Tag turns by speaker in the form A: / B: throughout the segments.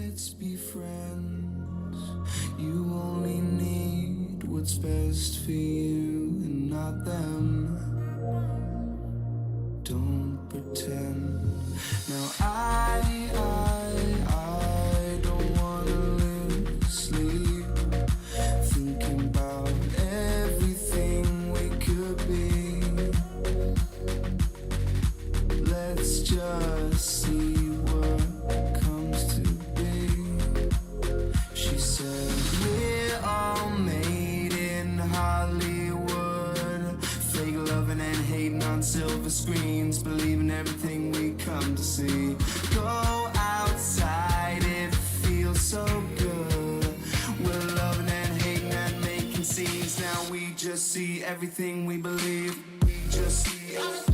A: let's be friends. You only need what's best for you and not them. Don't pretend. Now I don't wanna lose sleep, thinking about everything we could be. Let's just see what comes to be. She said we're all made in Hollywood, fake loving and hating on silver screens, believing everything we come to see. Go outside, it feels so good. We're loving and hating and making scenes. Now we just see everything we believe. We just see everything.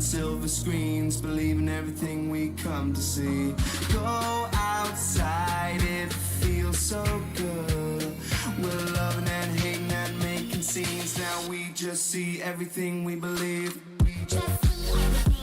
A: Silver screens, believing everything we come to see. Go outside, it feels so good. We're loving and hating and making scenes. Now we just see everything we believe. We just see everything.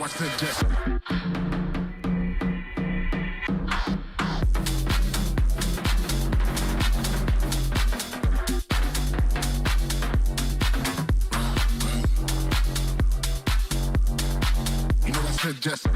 A: I suggest. You know I suggest.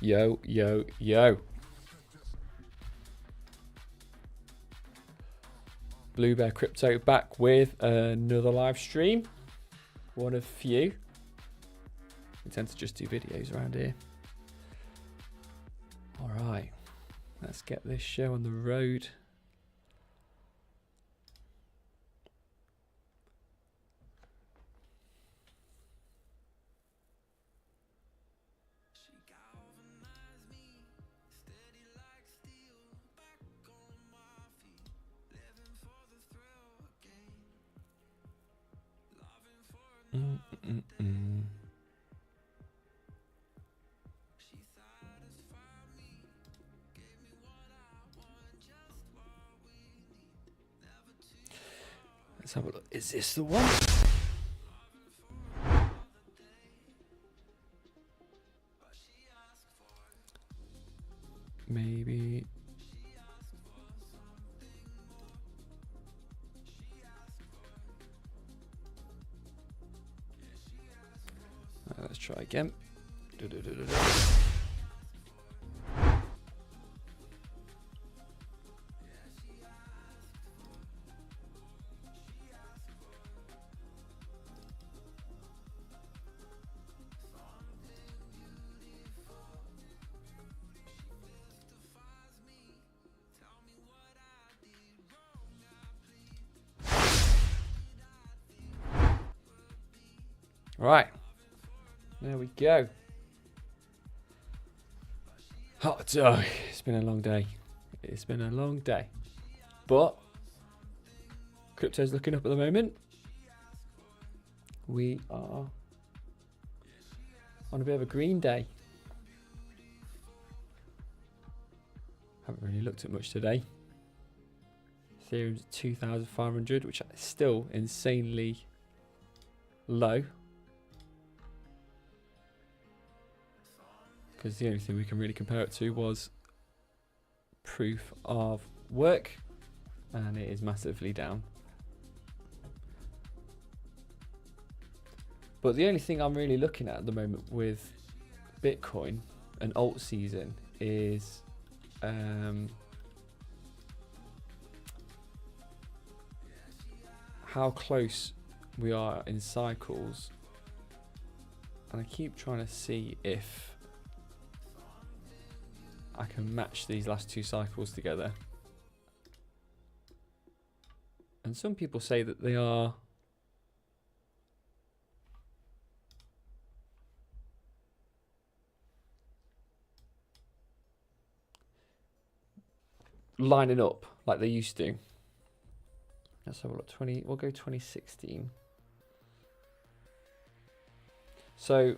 B: Yo, yo, yo. Blue Bear Crypto back with another live stream. One of few. We tend to just do videos around here. Alright, let's get this show on the road. Let's have a look. Is this the one? Maybe. Let's try again. Right, there we go. Hot dog. It's been a long day. It's been a long day. But crypto's looking up at the moment. We are on a bit of a green day. Haven't really looked at much today. Ethereum's 2,500, which is still insanely low. Because the only thing we can really compare it to was proof of work, and it is massively down. But the only thing I'm really looking at the moment with Bitcoin and alt season is how close we are in cycles, and I keep trying to see if I can match these last two cycles together. And some people say that they are lining up like they used to. Let's have a look. We'll go 2016. So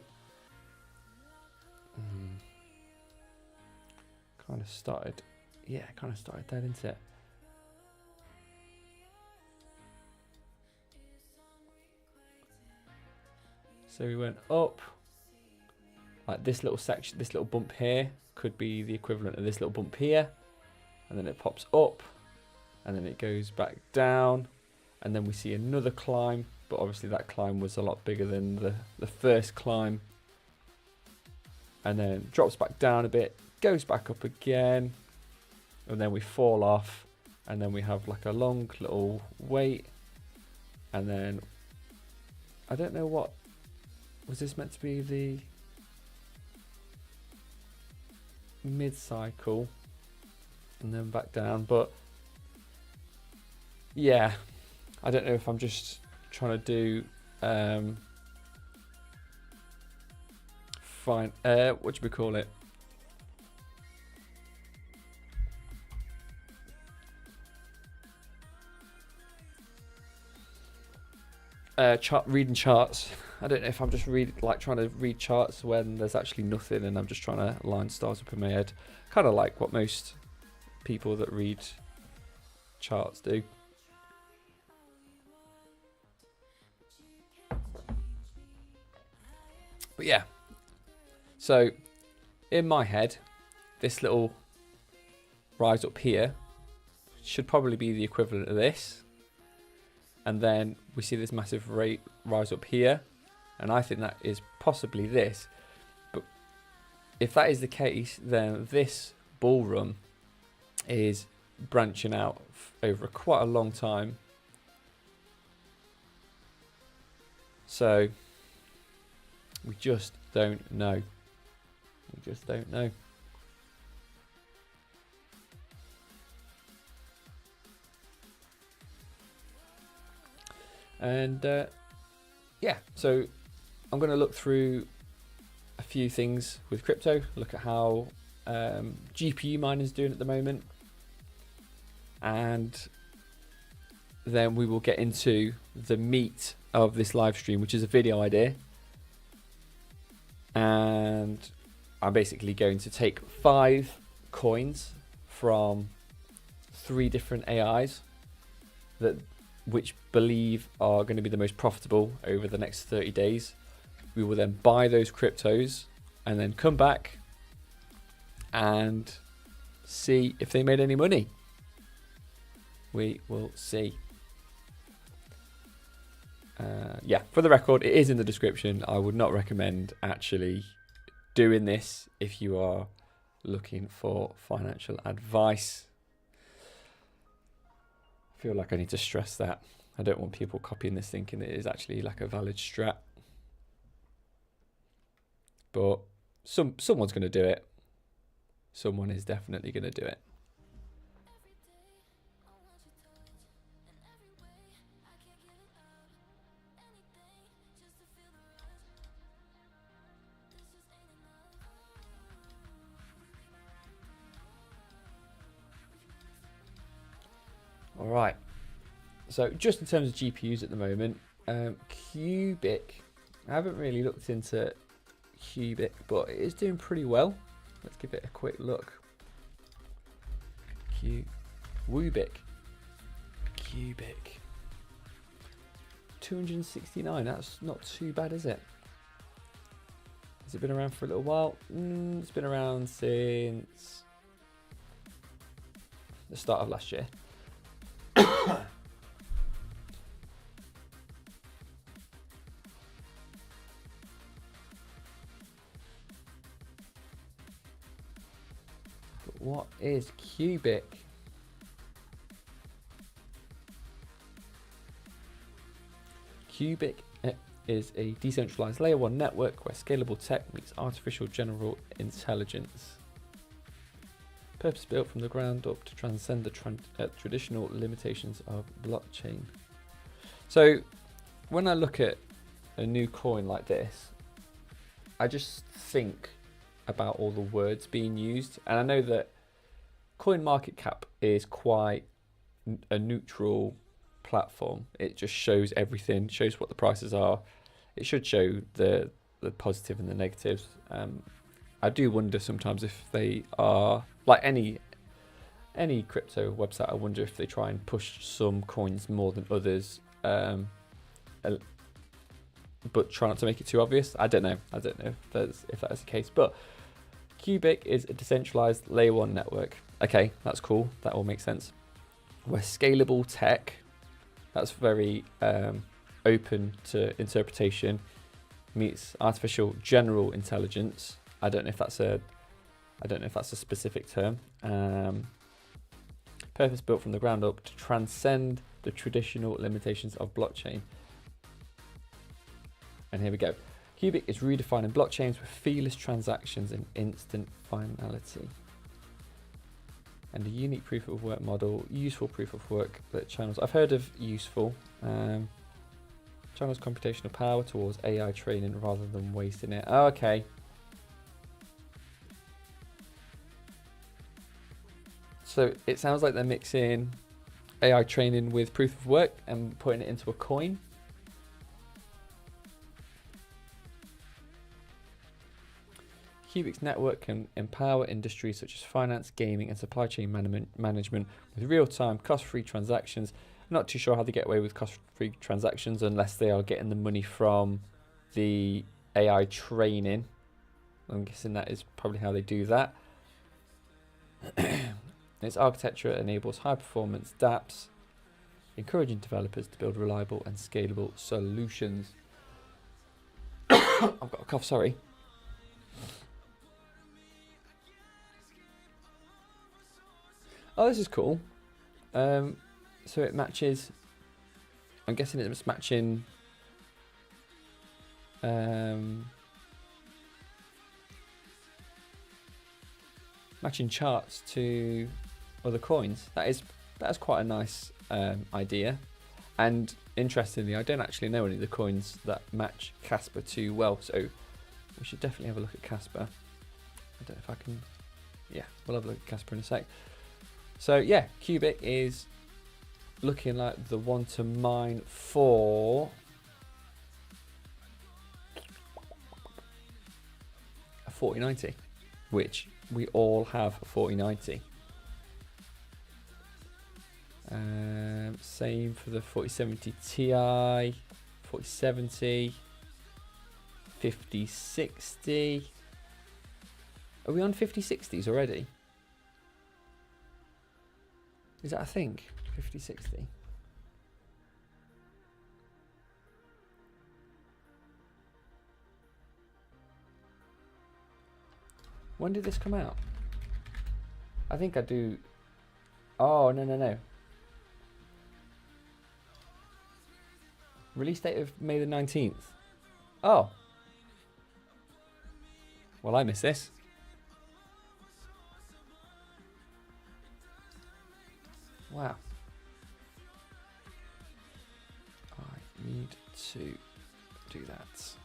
B: kind of started there, didn't it? So we went up, like this little section, this little bump here could be the equivalent of this little bump here, and then it pops up, and then it goes back down, and then we see another climb, but obviously that climb was a lot bigger than the first climb, and then drops back down a bit, goes back up again, and then we fall off, and then we have like a long little wait, and then I don't know what was this meant to be, the mid-cycle, and then back down. But yeah, I don't know if I'm just trying to do what do we call it? Reading charts. I don't know if I'm just trying to read charts when there's actually nothing, and I'm just trying to line stars up in my head. Kind of like what most people that read charts do. But yeah, so in my head, this little rise up here should probably be the equivalent of this. And then we see this massive rate rise up here. And I think that is possibly this. But if that is the case, then this bull run is branching out over quite a long time. So we just don't know. We just don't know. And yeah, so I'm going to look through a few things with crypto, look at how GPU mining is doing at the moment, and then we will get into the meat of this live stream, which is a video idea. And I'm basically going to take 5 coins from 3 different AIs which believe are going to be the most profitable over the next 30 days. We will then buy those cryptos and then come back and see if they made any money. We will see. Yeah, for the record, it is in the description. I would not recommend actually doing this if you are looking for financial advice. I feel like I need to stress that. I don't want people copying this thinking it is actually like a valid strat. But someone's going to do it. Someone is definitely going to do it. All right. So just in terms of GPUs at the moment, Cubic, I haven't really looked into Cubic, but it is doing pretty well. Let's give it a quick look. Cubic. 269, that's not too bad, is it? Has it been around for a little while? It's been around since the start of last year. But what is Cubic? Cubic is a decentralized layer 1 network where scalable tech meets artificial general intelligence. Purpose built from the ground up to transcend the traditional limitations of blockchain. So when I look at a new coin like this, I just think about all the words being used. And I know that CoinMarketCap is quite a neutral platform. It just shows everything, shows what the prices are. It should show the positive and the negatives. I do wonder sometimes if they are like any crypto website. I wonder if they try and push some coins more than others, but try not to make it too obvious. I don't know if that is the case. But Cubic is a decentralized layer 1 network. Okay, that's cool. That all makes sense. We're scalable tech. That's very open to interpretation. Meets artificial general intelligence. I don't know if that's a specific term. Purpose built from the ground up to transcend the traditional limitations of blockchain. And here we go. Cubic is redefining blockchains with feeless transactions and instant finality. And a unique proof of work model, useful proof of work that channels. I've heard of useful. Channels computational power towards AI training rather than wasting it. Oh, okay. So it sounds like they're mixing AI training with proof of work and putting it into a coin. Cubic's network can empower industries such as finance, gaming, and supply chain management with real-time, cost-free transactions. I'm not too sure how they get away with cost-free transactions unless they are getting the money from the AI training. I'm guessing that is probably how they do that. Its architecture enables high-performance dApps, encouraging developers to build reliable and scalable solutions. I've got a cough, sorry. Oh, this is cool. So it matches. I'm guessing it's matching. Matching charts to other coins. That's quite a nice idea. And interestingly, I don't actually know any of the coins that match Casper too well. So we should definitely have a look at Casper. I don't know if I can. Yeah, we'll have a look at Casper in a sec. So yeah, Cubic is looking like the one to mine for a 4090, which we all have a 4090. Same for the 4070 Ti, 4070, 5060. Are we on 5060s already? Is that a thing? 5060. When did this come out? I think I do. Oh, no. Release date of May the 19th. Oh. Well, I missed this. Wow. I need to do that.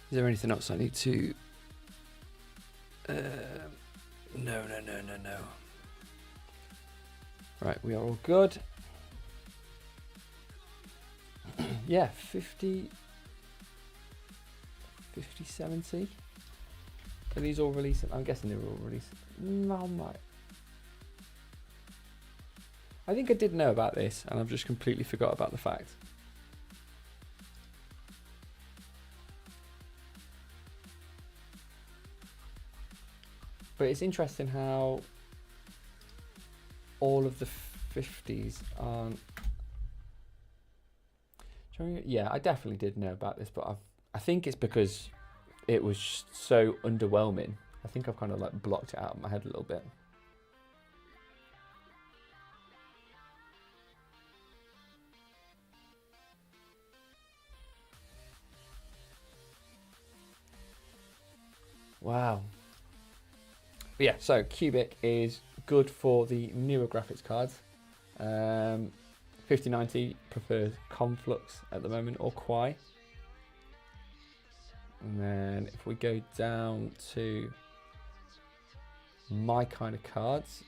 B: Is there anything else I need to... No. Right, we are all good. Yeah, 5070. Are these all releasing? I'm guessing they're all released. No, I think I did know about this and I've just completely forgot about the fact. But it's interesting how all of the 50s aren't... Yeah, I definitely did know about this, but I think it's because it was so underwhelming. I think I've kind of like blocked it out of my head a little bit. Wow. But yeah, so Cubic is good for the newer graphics cards. 5090 prefers Conflux at the moment, or Quai. And then if we go down to my kind of cards,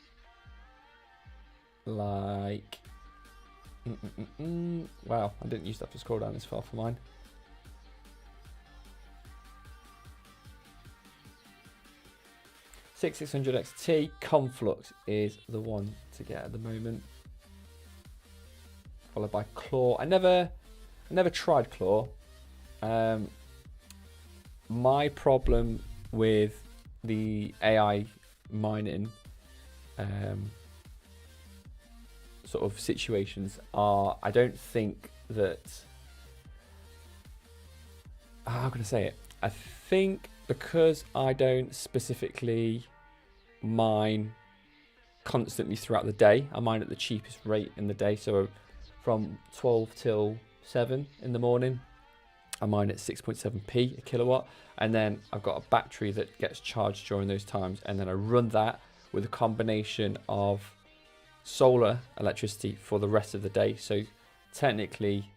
B: like, wow, I didn't used to have to scroll down this far for mine. $6600 XT Conflux is the one to get at the moment, followed by Claw. I never tried Claw. My problem with the AI mining sort of situations are, I don't think that, how can I say it? I think because I don't specifically mine constantly throughout the day, I mine at the cheapest rate in the day, so from 12 till 7 in the morning, I mine at 6.7p a kilowatt, and then I've got a battery that gets charged during those times, and then I run that with a combination of solar electricity for the rest of the day. So technically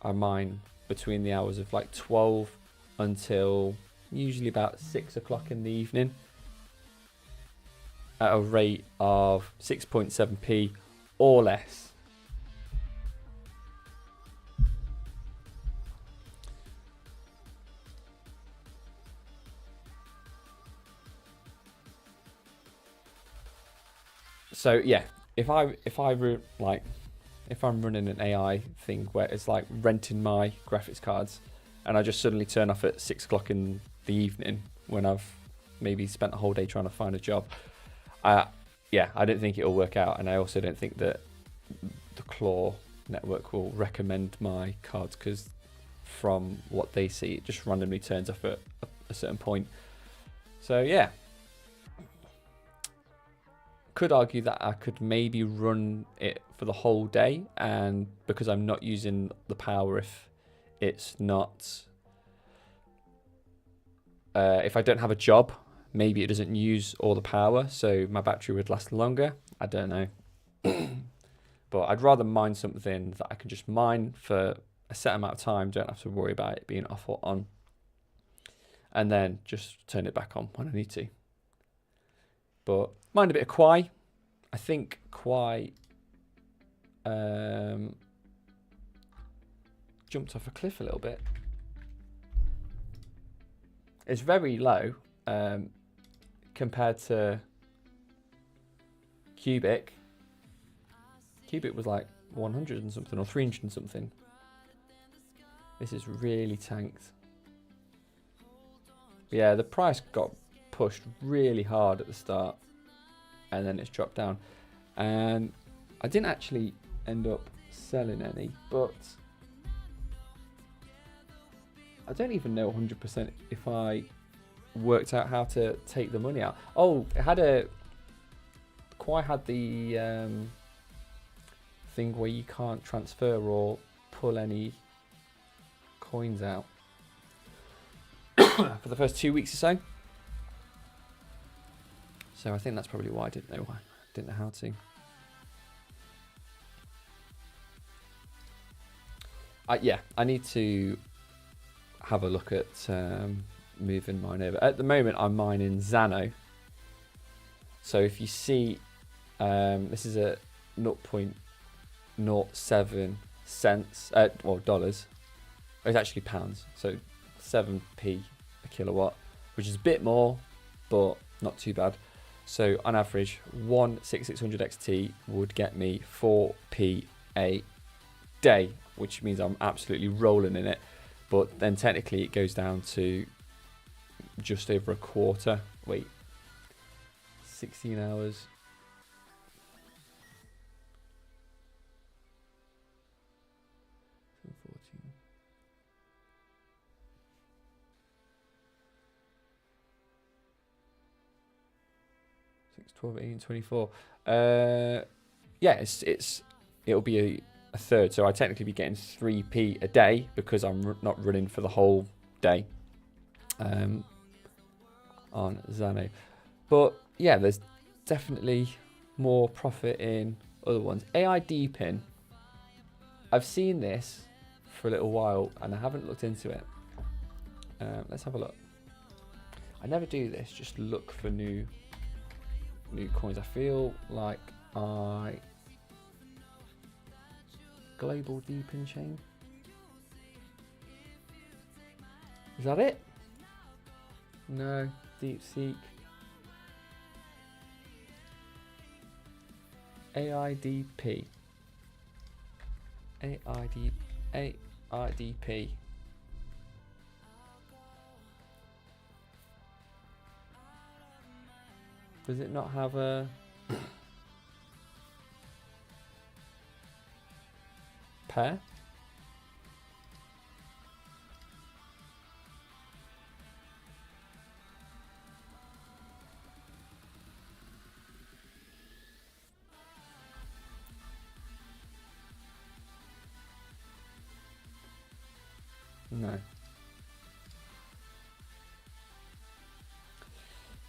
B: I mine between the hours of like 12 until usually about 6 o'clock in the evening at a rate of 6.7p or less. So yeah, if I'm running an AI thing where it's like renting my graphics cards, and I just suddenly turn off at 6 o'clock in the evening when I've maybe spent a whole day trying to find a job, yeah, I don't think it'll work out, and I also don't think that the Claw network will recommend my cards, because from what they see, it just randomly turns off at a certain point. So yeah. Could argue that I could maybe run it for the whole day, and because I'm not using the power, if it's not if I don't have a job, maybe it doesn't use all the power, so my battery would last longer. I don't know. But I'd rather mine something that I can just mine for a set amount of time, don't have to worry about it being off or on, and then just turn it back on when I need to. But mind a bit of Quai. I think Quai jumped off a cliff a little bit. It's very low compared to Cubic. Cubic was like 100 and something or 300 and something. This is really tanked. Yeah, the price got pushed really hard at the start, and then it's dropped down, and I didn't actually end up selling any, but I don't even know 100% if I worked out how to take the money out. Oh, it had Quai had the thing where you can't transfer or pull any coins out for the first 2 weeks or so. So I think that's probably why I didn't know how to. Yeah, I need to have a look at moving mine over. At the moment, I'm mining Xano. So if you see, this is a 0.07 cents, well, dollars. It's actually pounds. So 7p a kilowatt, which is a bit more, but not too bad. So on average, one 6600 XT would get me 4p a day, which means I'm absolutely rolling in it. But then technically it goes down to just over a quarter. Wait, 16 hours. Six, 12, 18, 24. Yeah, it'll be a third, so I technically be getting 3p a day because I'm not running for the whole day on Xano. But yeah, there's definitely more profit in other ones. AI deepin, I've seen this for a little while and I haven't looked into it. Let's have a look. I never do this, just look for new coins. I feel like global deepin chain. Is that it? No, DeepSeek. AIDP. AIDP. Does it not have a pair? No.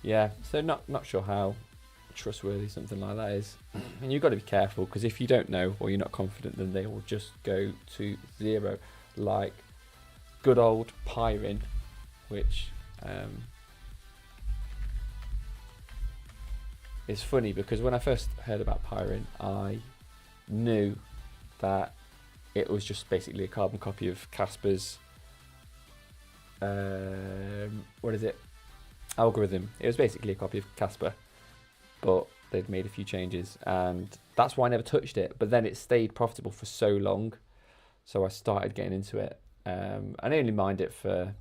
B: Yeah, so not sure how trustworthy something like that is. And you've got to be careful, because if you don't know or you're not confident, then they will just go to 0, like good old Pyrin, which is funny, because when I first heard about Pyrin, I knew that it was just basically a carbon copy of Casper's algorithm. It was basically a copy of Casper, but they'd made a few changes, and that's why I never touched it. But then it stayed profitable for so long, so I started getting into it. I only mined it for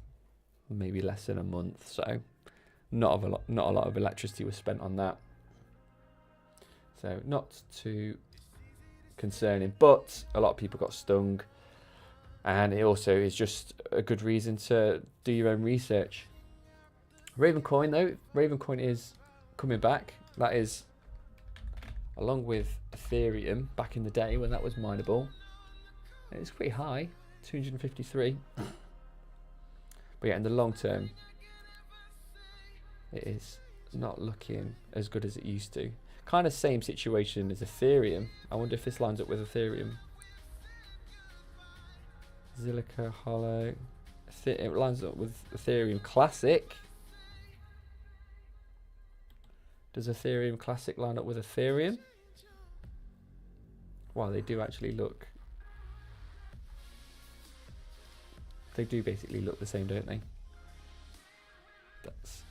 B: maybe less than a month, so not a lot of electricity was spent on that. So not too concerning, but a lot of people got stung, and it also is just a good reason to do your own research. Ravencoin though, Ravencoin is coming back. That is along with Ethereum back in the day when that was mineable. It's pretty high, 253. But yeah, in the long term, it is not looking as good as it used to. Kind of same situation as Ethereum. I wonder if this lines up with Ethereum. Zilliqa Hollow. It lines up with Ethereum Classic. Does Ethereum Classic line up with Ethereum? Wow, they do actually look. They do basically look the same, don't they? That's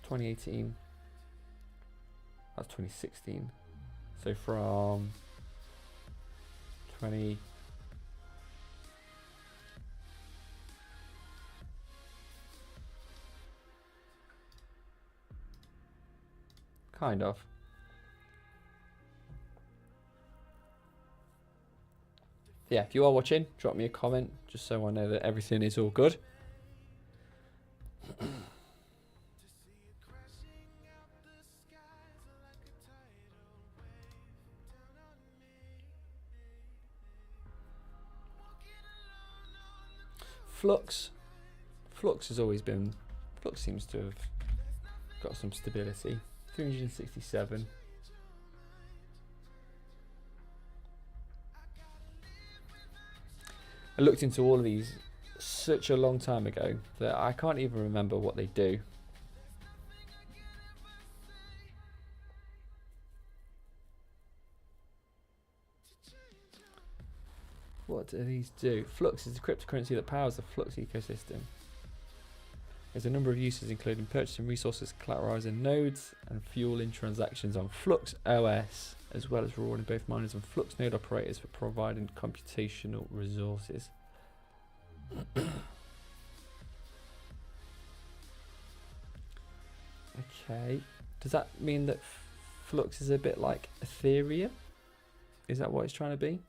B: 2018. That's 2016. So from 20. Kind of. Yeah, if you are watching, drop me a comment just so I know that everything is all good. Flux has always been. Flux seems to have got some stability. 367. I looked into all of these such a long time ago that I can't even remember what they do. What do these do? Flux is a cryptocurrency that powers the Flux ecosystem. There's a number of uses, including purchasing resources, collateralizing nodes, and fueling transactions on Flux OS, as well as rewarding both miners and Flux node operators for providing computational resources. Okay. Does that mean that Flux is a bit like Ethereum? Is that what it's trying to be?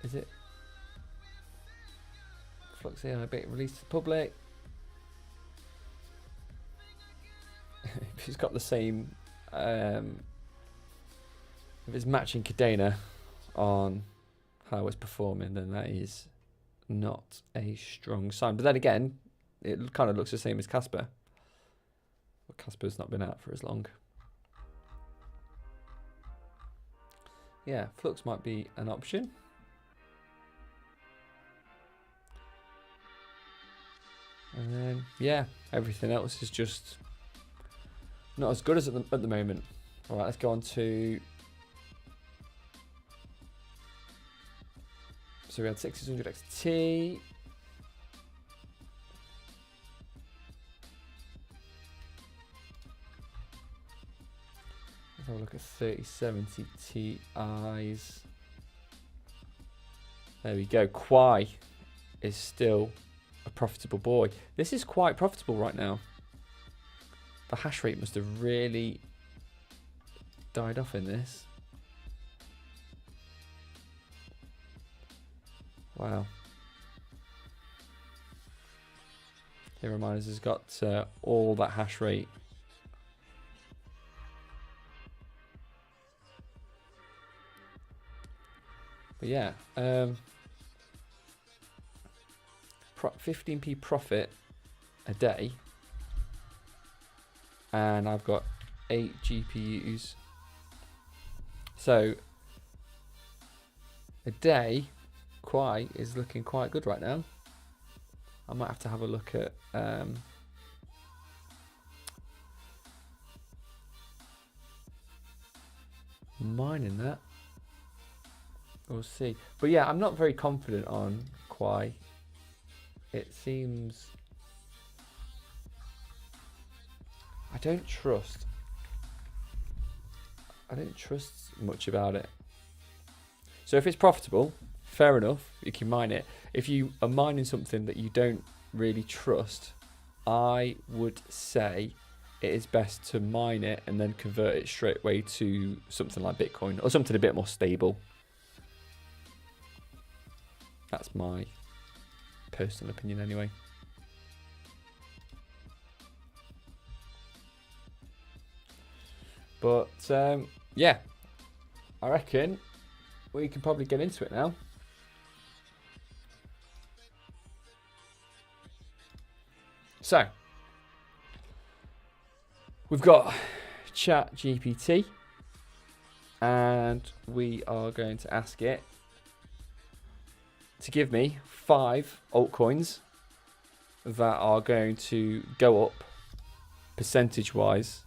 B: Is it Flux AI beta released to the public? If it's got the same, if it's matching Cadena on how it's performing, then that is not a strong sign. But then again, it kind of looks the same as Casper. But Casper's not been out for as long. Yeah, Flux might be an option. And then, yeah, everything else is just not as good as at the moment. All right, let's go on to. So we had 600 XT. Let's have a look at 3070 Ti's. There we go. Quai is still a profitable boy. This is quite profitable right now. The hash rate must have really died off in this. Wow. Here Reminders has got all that hash rate. But yeah, 15p profit a day, and I've got 8 GPUs. So a day, Quai is looking quite good right now. I might have to have a look at mining that. We'll see. But yeah, I'm not very confident on Quai. It seems I don't trust much about it. So if it's profitable, fair enough, you can mine it. If you are mining something that you don't really trust, I would say it is best to mine it and then convert it straight away to something like Bitcoin or something a bit more stable. That's my personal opinion anyway. But yeah, I reckon we can probably get into it now. So we've got ChatGPT, and we are going to ask it to give me 5 altcoins that are going to go up percentage-wise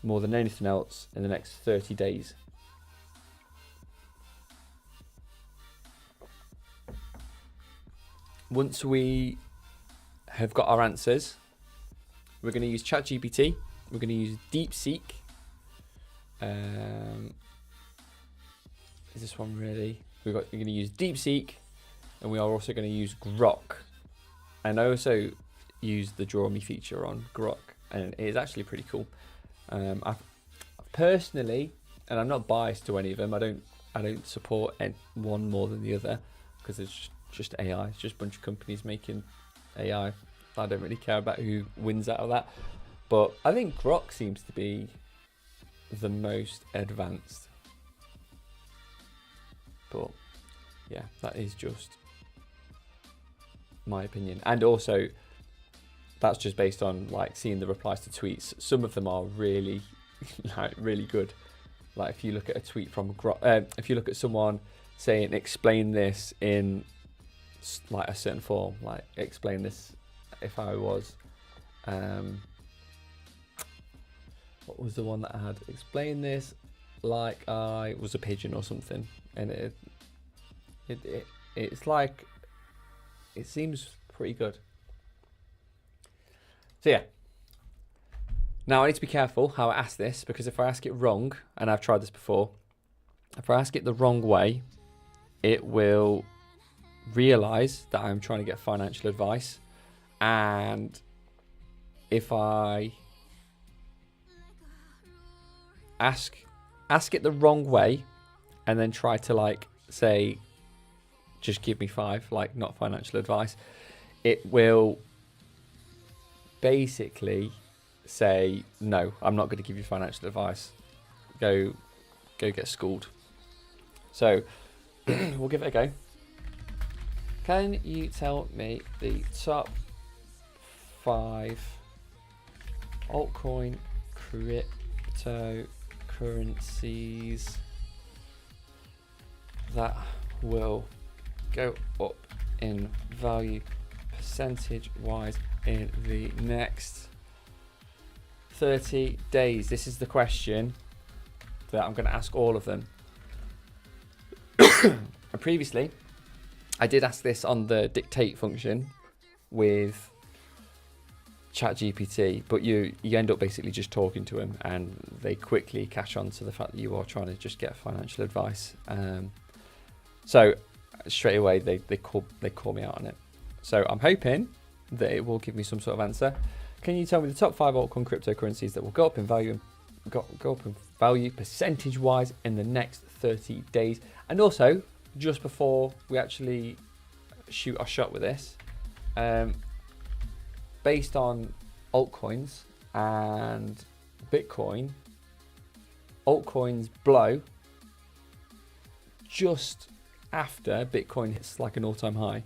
B: more than anything else in the next 30 days. Once we have got our answers, we're going to use ChatGPT, we're going to use DeepSeek. Is this one really? We're going to use DeepSeek, and we are also going to use Grok. And I also use the Draw Me feature on Grok, and it is actually pretty cool. I've personally, and I'm not biased to any of them, I don't support one more than the other, because it's just AI. It's just a bunch of companies making AI. I don't really care about who wins out of that. But I think Grok seems to be the most advanced. But yeah, that is just my opinion. And also, that's just based on like seeing the replies to tweets. Some of them are really, like really good. Like if you look at a tweet from Grok, if you look at someone saying explain this in like a certain form, like explain this if I was, what was the one that I had? Explain this like I was a pigeon or something, and it's like, it seems pretty good. So yeah. Now I need to be careful how I ask this, because if I ask it wrong, and I've tried this before, if I ask it the wrong way, it will realize that I'm trying to get financial advice. And if I ask it the wrong way and then try to like say just give me 5, like not financial advice, it will basically say no, I'm not going to give you financial advice, go get schooled. So we'll give it a go. Can you tell me the top 5 altcoin cryptocurrencies that will go up in value percentage wise in the next 30 days? This is the question that I'm going to ask all of them. And previously I did ask this on the dictate function with ChatGPT, but you end up basically just talking to them, and they quickly catch on to the fact that you are trying to just get financial advice. So straight away they call me out on it. So I'm hoping that it will give me some sort of answer. Can you tell me the top 5 altcoin cryptocurrencies that will go up in value percentage wise in the next 30 days? And also just before we actually shoot our shot with this, based on altcoins and Bitcoin, altcoins blow just after Bitcoin hits like an all-time high,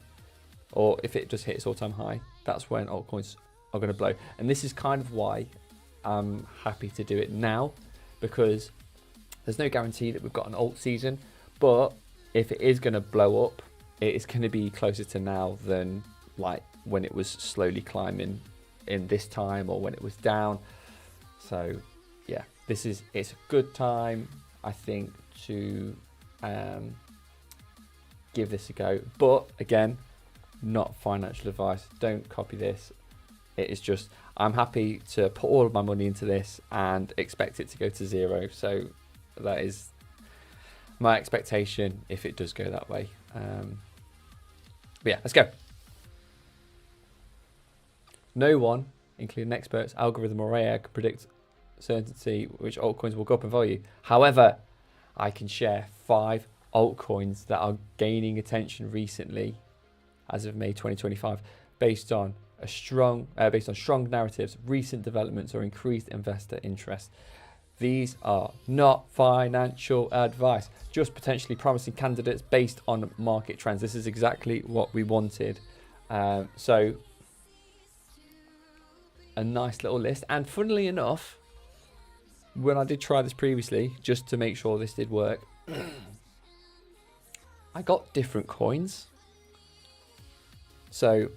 B: or if it just hits all-time high, that's when altcoins are going to blow. And this is kind of why I'm happy to do it now, because there's no guarantee that we've got an alt season, but if it is going to blow up, it is going to be closer to now than like when it was slowly climbing in this time, or when it was down. So yeah, it's a good time, I think, to give this a go. But again, not financial advice. Don't copy this. It is just, I'm happy to put all of my money into this and expect it to go to zero. So that is my expectation if it does go that way. But yeah, let's go. No one, including experts, algorithm or AI, can predict certainty which altcoins will go up in value. However, I can share 5 altcoins that are gaining attention recently, as of May 2025, based on strong narratives, recent developments, or increased investor interest. These are not financial advice, just potentially promising candidates based on market trends. This is exactly what we wanted. So a nice little list. And funnily enough, when I did try this previously, just to make sure this did work, I got different coins. So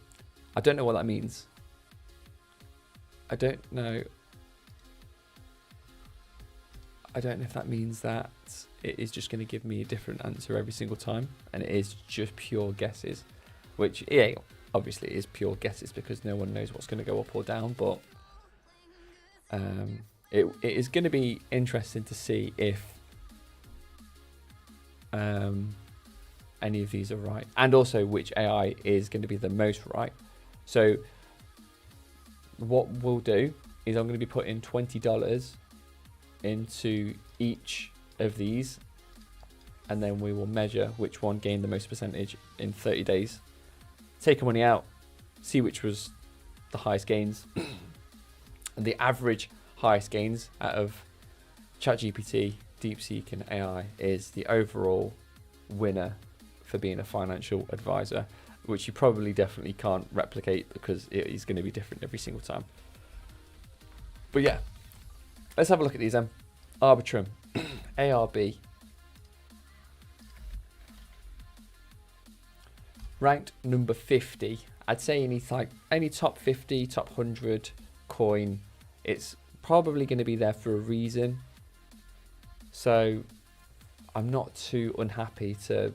B: I don't know what that means. I don't know if that means that it is just going to give me a different answer every single time, and it is just pure guesses, which, yeah, obviously is pure guesses because no one knows what's going to go up or down. But it is going to be interesting to see if any of these are right, and also which AI is going to be the most right. So what we'll do is I'm going to be putting $20 into each of these, and then we will measure which one gained the most percentage in 30 days. Take the money out, see which was the highest gains. And the average highest gains out of ChatGPT, DeepSeek, and AI is the overall winner for being a financial advisor, which you probably definitely can't replicate because it is going to be different every single time. But yeah, let's have a look at these then. Arbitrum, ARB. Ranked number 50. I'd say any top 50, top 100 coin, it's probably going to be there for a reason. So I'm not too unhappy to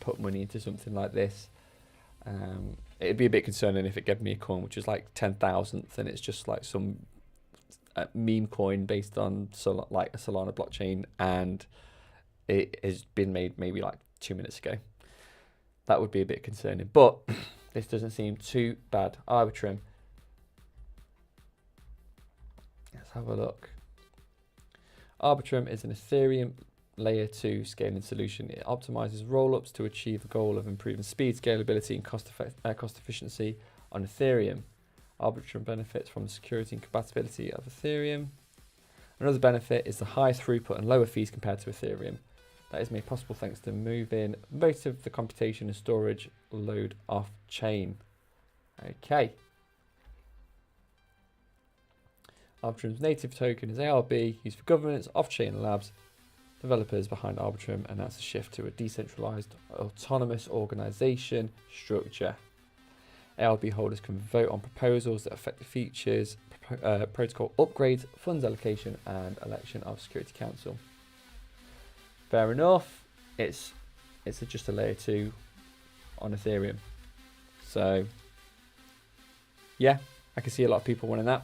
B: put money into something like this. It'd be a bit concerning if it gave me a coin which is like 10,000th and it's just like some meme coin based on like a Solana blockchain, and it has been made maybe like 2 minutes ago. That would be a bit concerning, but this doesn't seem too bad. Arbitrum. Let's have a look. Arbitrum is an Ethereum layer 2 scaling solution. It optimizes rollups to achieve the goal of improving speed, scalability, and cost efficiency on Ethereum. Arbitrum benefits from the security and compatibility of Ethereum. Another benefit is the high throughput and lower fees compared to Ethereum. That is made possible thanks to moving most of the computation and storage load off chain. Okay. Arbitrum's native token is ARB, used for governance, off-chain labs. Developers behind Arbitrum announced a shift to a decentralized, autonomous organization structure. ARB holders can vote on proposals that affect the features, protocol upgrades, funds allocation, and election of Security Council. Fair enough. It's just a layer 2 on Ethereum. So yeah, I can see a lot of people wanting that.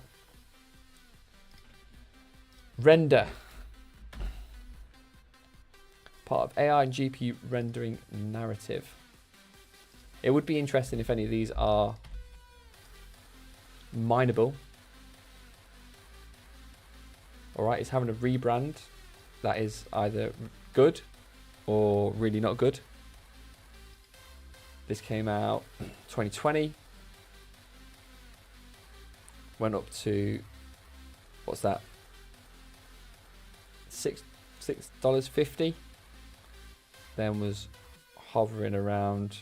B: Render. Part of AI and GPU rendering narrative. It would be interesting if any of these are mineable. Alright, it's having a rebrand that is either good or really not good. This came out 2020. Went up to, what's that? $6.50. Then was hovering around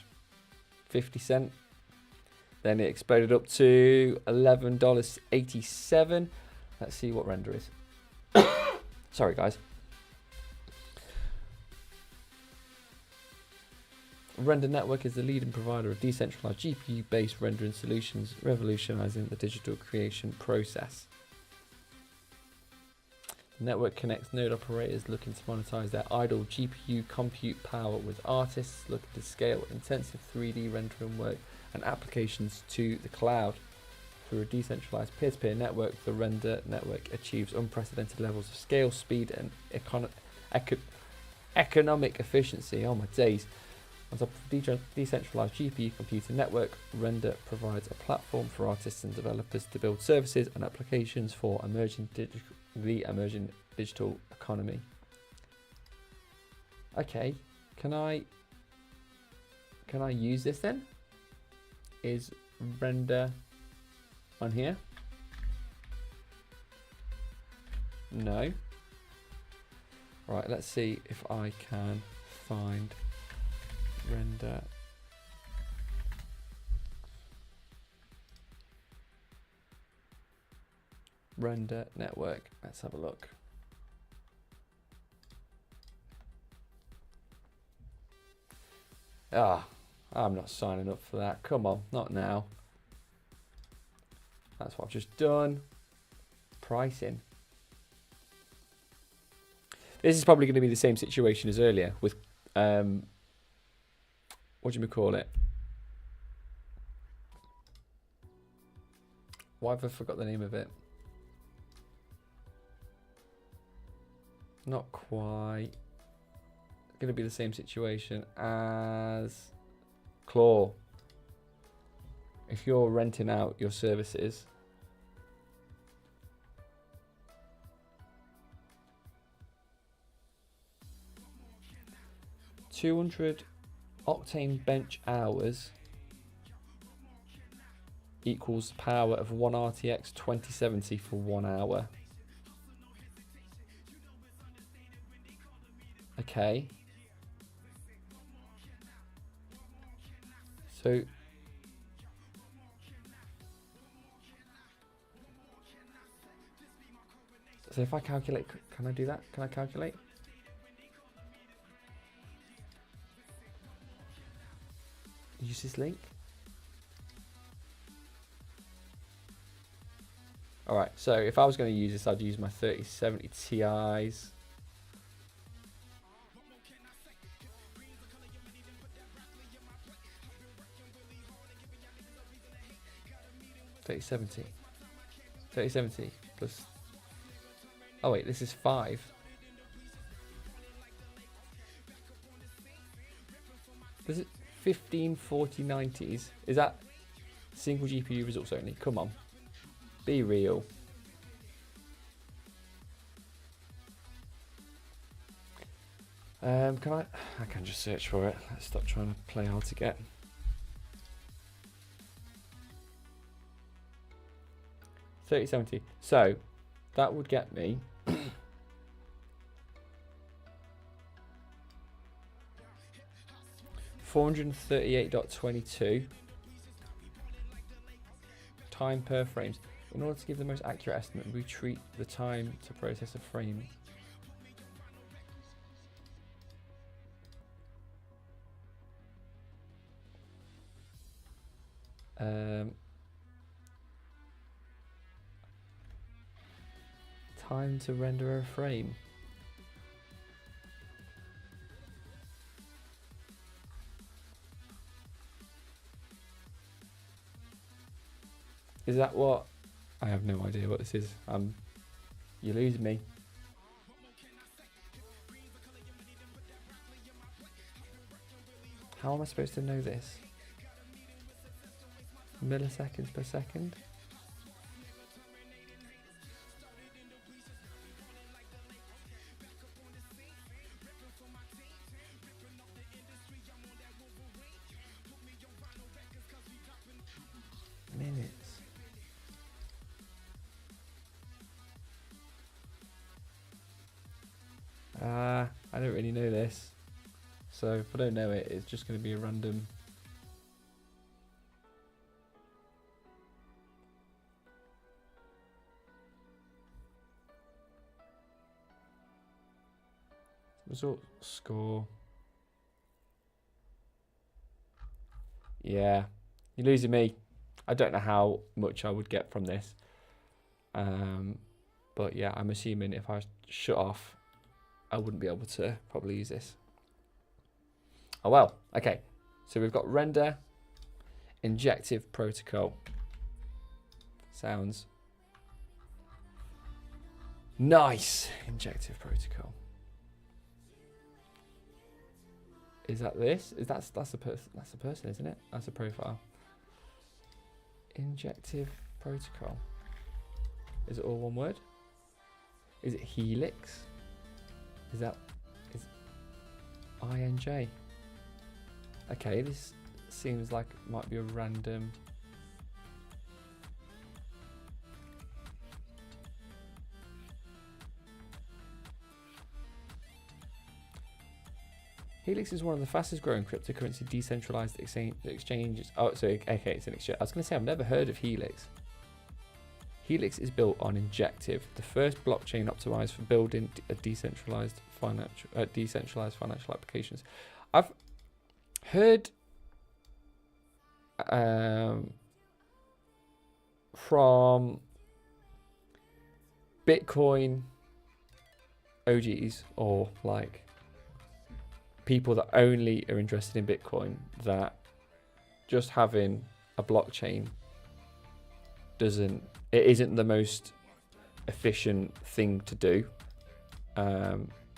B: 50 cents. Then it exploded up to $11.87. Let's see what render is. Sorry, guys. Render Network is the leading provider of decentralized GPU-based rendering solutions, revolutionizing the digital creation process. The network connects node operators looking to monetize their idle GPU compute power with artists looking to scale intensive 3D rendering work and applications to the cloud. Through a decentralized peer-to-peer network, the Render Network achieves unprecedented levels of scale, speed, and economic efficiency. Oh my days. On top of the decentralized GPU computing network, Render provides a platform for artists and developers to build services and applications for the emerging digital economy. Okay, can I use this then? Is Render on here? No. Right, let's see if I can find Render Network. Let's have a look. I'm not signing up for that. Come on, not now. That's what I've just done. Pricing. This is probably going to be the same situation as earlier with what do you call it? Why have I forgot the name of it? Not quite. Going to be the same situation as Claw. If you're renting out your services, $200 octane bench hours equals the power of one RTX 2070 for 1 hour. Okay. So if I calculate, can I do that? Can I calculate? Use this link. Alright, so if I was going to use this, I'd use my 3070 Ti's. $3070 plus. Oh wait, this is 5. This is 154090s. Is that single GPU results only? Come on, be real. Can I can just search for it. Let's stop trying to play hard to get. $3070. So that would get me $438.22 time per frames. In order to give the most accurate estimate, we treat the time to process a frame. Time to render a frame. Is that what? I have no idea what this is. You lose me. How am I supposed to know this? Milliseconds per second? know this. So if I don't know it, it's just going to be a random. Result score. Yeah, you're losing me. I don't know how much I would get from this. But yeah, I'm assuming if I shut off, I wouldn't be able to probably use this. Oh well, okay. So we've got render, injective protocol. Sounds nice. Injective protocol. Is that this? That's a person? That's a person, isn't it? That's a profile. Injective protocol. Is it all one word? Is it helix? Is INJ? Okay, this seems like it might be a random. Helix is one of the fastest growing cryptocurrency decentralized exchanges. Oh, so okay, it's an exchange. I was going to say I've never heard of Helix. Helix is built on Injective, the first blockchain optimized for building a decentralized financial applications. I've heard from Bitcoin OGs, or like people that only are interested in Bitcoin, that just having a blockchain isn't the most efficient thing to do,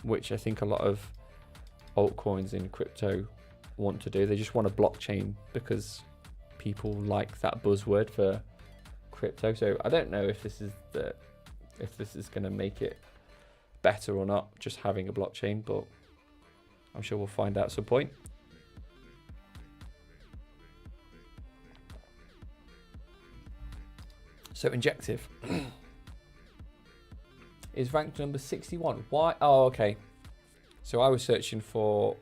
B: which I think a lot of altcoins in crypto want to do. They just want a blockchain because people like that buzzword for crypto. So I don't know if this is going to make it better or not, just having a blockchain, but I'm sure we'll find out at some point. So Injective is ranked number 61. Why? Oh, okay. So I was searching for.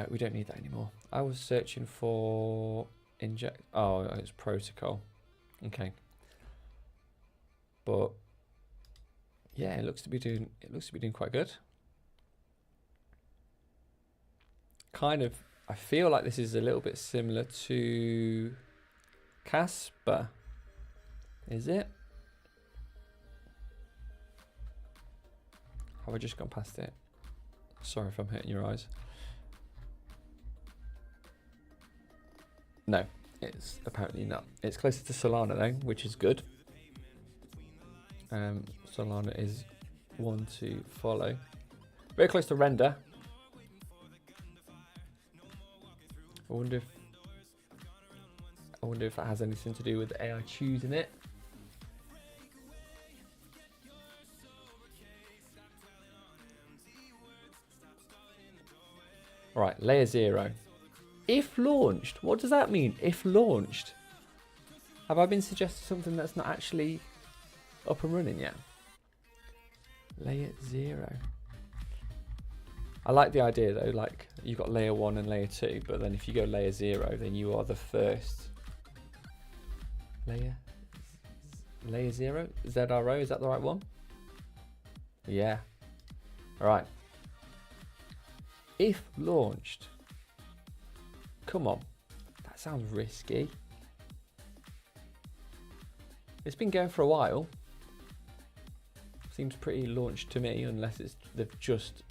B: We don't need that anymore. I was searching for inject. Oh, it's protocol. Okay. But yeah, it looks to be doing quite good. Kind of. I feel like this is a little bit similar to Casper. Is it? Have I just gone past it? Sorry if I'm hurting your eyes. No, it's apparently not. It's closer to Solana though, which is good. Solana is one to follow. Very close to render. I wonder if that has anything to do with the AI choosing it. All right, layer 0. If launched, what does that mean? If launched, have I been suggested something that's not actually up and running yet? Layer 0. I like the idea though, like you've got layer 1 and layer 2, but then if you go layer 0, then you are the first layer 0. ZRO, is that the right one? Yeah. All right. If launched, come on, that sounds risky. It's been going for a while. Seems pretty launched to me, unless they've just.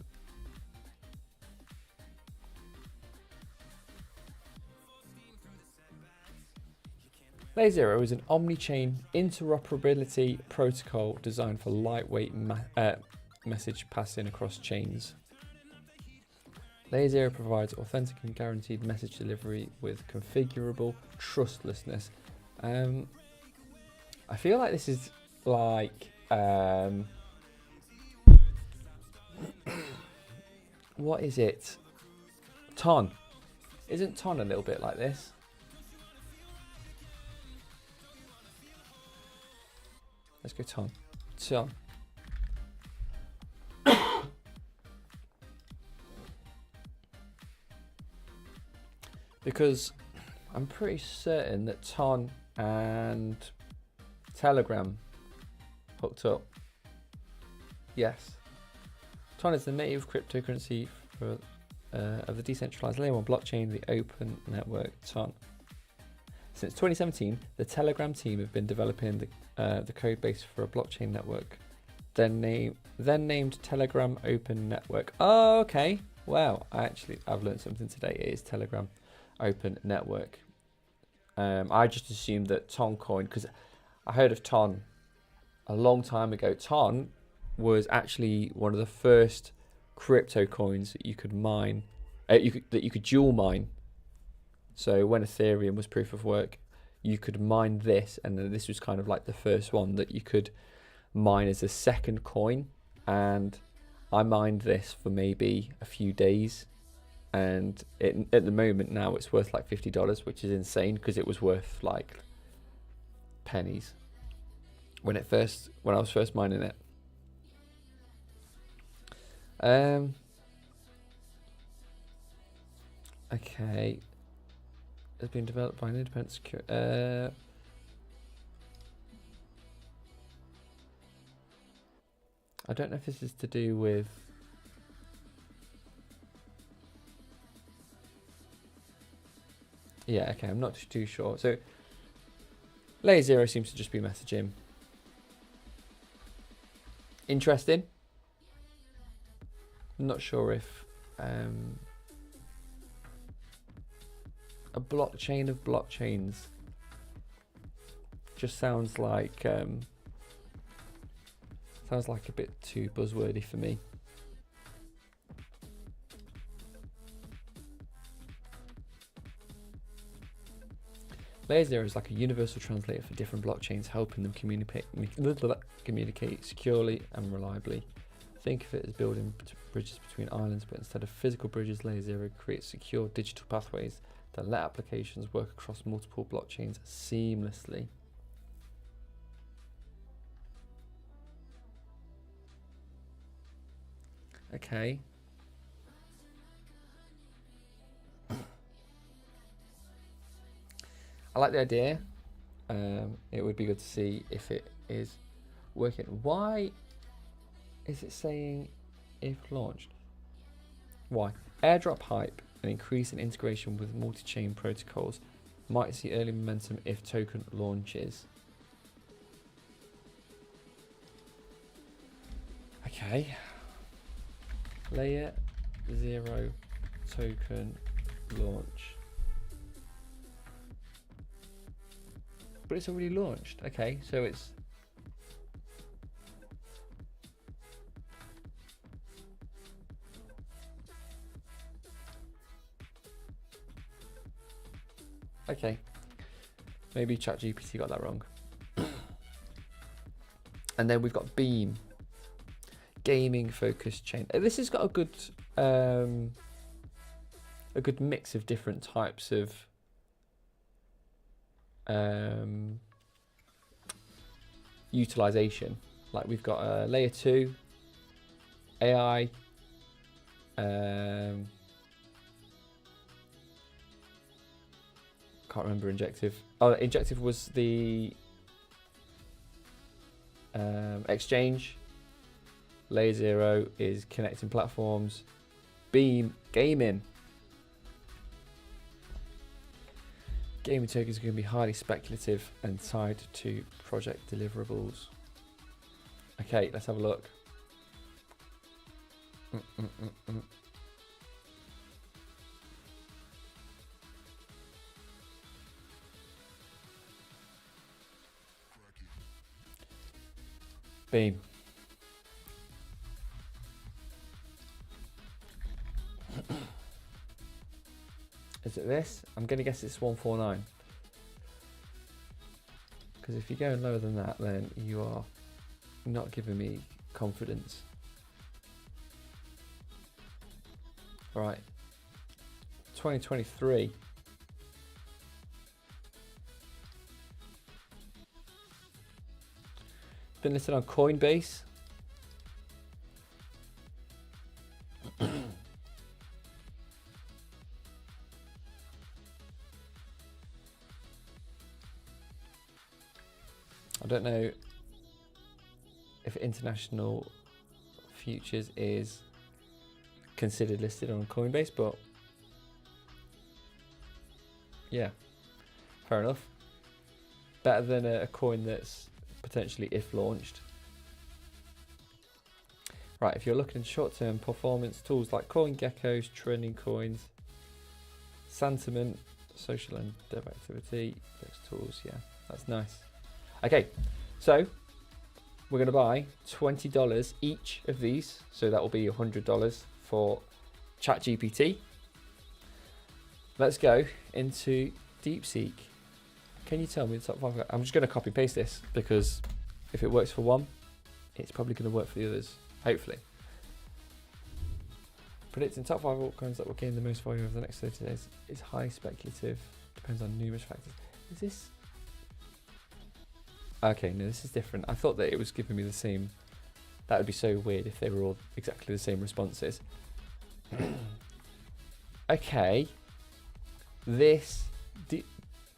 B: Layer 0 is an omni-chain interoperability protocol designed for lightweight message passing across chains. Layer 0 provides authentic and guaranteed message delivery with configurable trustlessness. I feel like this is like what is it? Ton. Isn't Ton a little bit like this? Let's go Ton. Ton. because I'm pretty certain that Ton and Telegram hooked up. Yes. Ton is the native cryptocurrency for, of the decentralized layer 1 blockchain, the open network Ton. Since 2017, the Telegram team have been developing the code base for a blockchain network, then named Telegram Open Network. Oh, okay. Wow, I've learned something today. It is Telegram Open Network. I just assumed that Ton coin, because I heard of Ton a long time ago. Ton was actually one of the first crypto coins that you could mine, that you could dual mine. So when Ethereum was proof of work, you could mine this, and then this was kind of like the first one that you could mine as a second coin. And I mined this for maybe a few days, and at the moment now it's worth like $50, which is insane because it was worth like pennies when I was first mining it. Okay. Has been developed by an independent security. I don't know if this is to do with. Yeah, okay, I'm not too sure. So, Layer 0 seems to just be messaging. Interesting. I'm not sure if a blockchain of blockchains just sounds like a bit too buzzwordy for me. Layer 0 is like a universal translator for different blockchains, helping them communicate securely and reliably. Think of it as building bridges between islands, but instead of physical bridges, Layer 0 creates secure digital pathways that let applications work across multiple blockchains seamlessly. Okay. I like the idea. It would be good to see if it is working. Why is it saying if launched? Why? Airdrop hype and increase in integration with multi-chain protocols might see early momentum if token launches. Okay. Layer 0 token launch. But it's already launched. Okay, so it's... Okay. Maybe ChatGPT got that wrong. And then we've got Beam. Gaming focused chain. This has got a good mix of different types of utilization. Like we've got layer 2 AI, can't remember Injective. Oh, Injective was the exchange. Layer 0 is connecting platforms. Beam, gaming. Gaming tokens are going to be highly speculative and tied to project deliverables. Okay, let's have a look. Beam. Is it this? I'm going to guess it's 149. Because if you're going lower than that, then you are not giving me confidence. Right. 2023. Been listed on Coinbase. I don't know if international futures is considered listed on Coinbase, but yeah, fair enough. Better than a coin that's potentially, if launched. Right, if you're looking at short-term performance, tools like CoinGecko's trending coins, sentiment, social and dev activity, those tools, yeah, that's nice. Okay, so we're going to buy $20 each of these, so that will be $100 for ChatGPT. Let's go into DeepSeek. Can you tell me the top 5? I'm just going to copy and paste this because if it works for one, it's probably going to work for the others, hopefully. Predicting top 5 altcoins that will gain the most value over the next 30 days is highly speculative, depends on numerous factors. Is this? Okay, no, this is different. I thought that it was giving me the same. That would be so weird if they were all exactly the same responses. Okay, this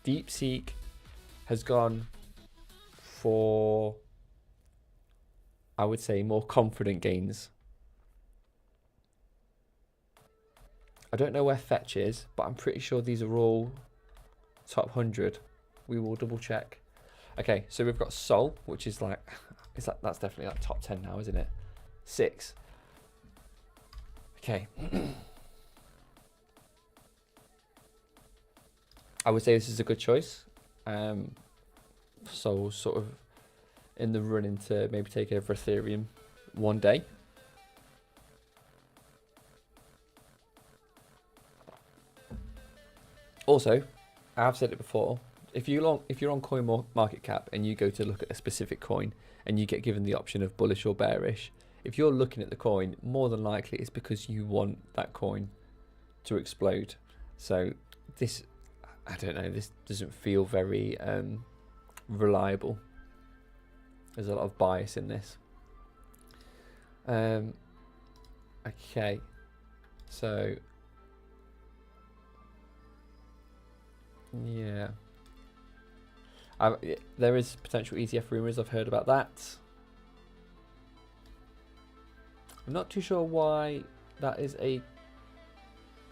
B: DeepSeek has gone for, I would say, more confident gains. I don't know where Fetch is, but I'm pretty sure these are all top 100. We will double check. Okay, so we've got Sol, which is like, that's definitely like top 10 now, isn't it? 6. Okay. I would say this is a good choice. Sol sort of in the running to maybe take over Ethereum one day. Also, I've said it before, if you're on CoinMarketCap and you go to look at a specific coin and you get given the option of bullish or bearish, if you're looking at the coin, more than likely it's because you want that coin to explode. So this, I don't know, this doesn't feel very reliable. There's a lot of bias in this. Okay, so yeah, there is potential ETF rumors. I've heard about that. I'm not too sure why that is a.